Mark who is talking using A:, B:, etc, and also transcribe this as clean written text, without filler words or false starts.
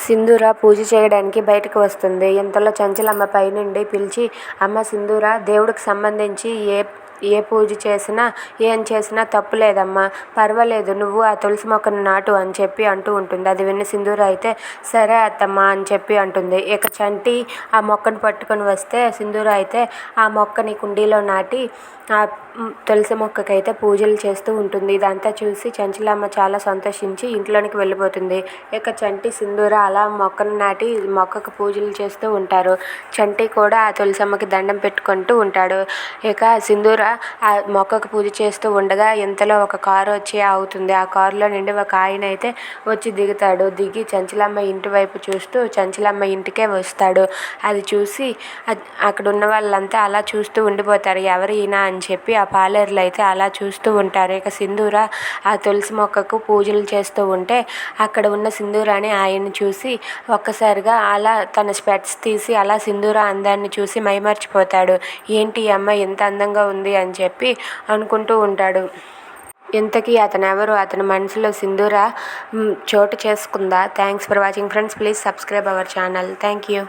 A: సింధూర పూజ చేయడానికి బయటకు వస్తుంది. ఇంతలో చంచలమ్మ పైనుండి పిలిచి, అమ్మ సింధూర, దేవుడికి సంబంధించి ఏ పూజ చేసినా ఏం చేసినా తప్పులేదమ్మా, పర్వాలేదు, నువ్వు ఆ తులసి మొక్కను నాటు అని చెప్పి అంటూ ఉంటుంది. అది విన్న సింధూర అయితే సరే అత్తమ్మా అని చెప్పి అంటుంది. ఇక చంటి ఆ మొక్కను పట్టుకొని వస్తే సింధూర అయితే ఆ మొక్కని కుండీలో నాటి ఆ తులసి మొక్కకైతే పూజలు చేస్తూ ఉంటుంది. ఇదంతా చూసి చంచలమ్మ చాలా సంతోషించి ఇంట్లోనికి వెళ్ళిపోతుంది. ఇక చంటి సింధూర అలా మొక్కను నాటి మొక్కకు పూజలు చేస్తూ ఉంటారు. చంటి కూడా ఆ తులసమ్మకి దండం పెట్టుకుంటూ ఉంటాడు. ఇక సింధూర ఆ మొక్కకు పూజ చేస్తూ ఉండగా ఇంతలో ఒక కారు వచ్చి ఆగుతుంది. ఆ కారులో నుండి ఒక ఆయన అయితే వచ్చి దిగుతాడు. దిగి చంచలమ్మ ఇంటి వైపు చూస్తూ చంచలమ్మ ఇంటికే వస్తాడు. అది చూసి అక్కడ ఉన్న వాళ్ళంతా అలా చూస్తూ ఉండిపోతారు. ఎవరు ఈయన అని చెప్పి ఆ పాలేరులు అయితే అలా చూస్తూ ఉంటారు. ఇక సింధూర ఆ తులసి మొక్కకు పూజలు చేస్తూ ఉంటే అక్కడ ఉన్న సింధూరాని ఆయన్ని చూసి ఒక్కసారిగా అలా తన స్పెట్స్ తీసి అలా సింధూర అందాన్ని చూసి మైమర్చిపోతాడు. ఏంటి ఈ అమ్మాయి ఎంత అందంగా ఉంది అని చెప్పి అనుకుంటూ ఉంటాడు. ఇంతకీ అతను ఎవరు? అతని మనసులో సింధూర చోటు చేసుకుందా? Thanks for watching friends. Please subscribe our channel. Thank you.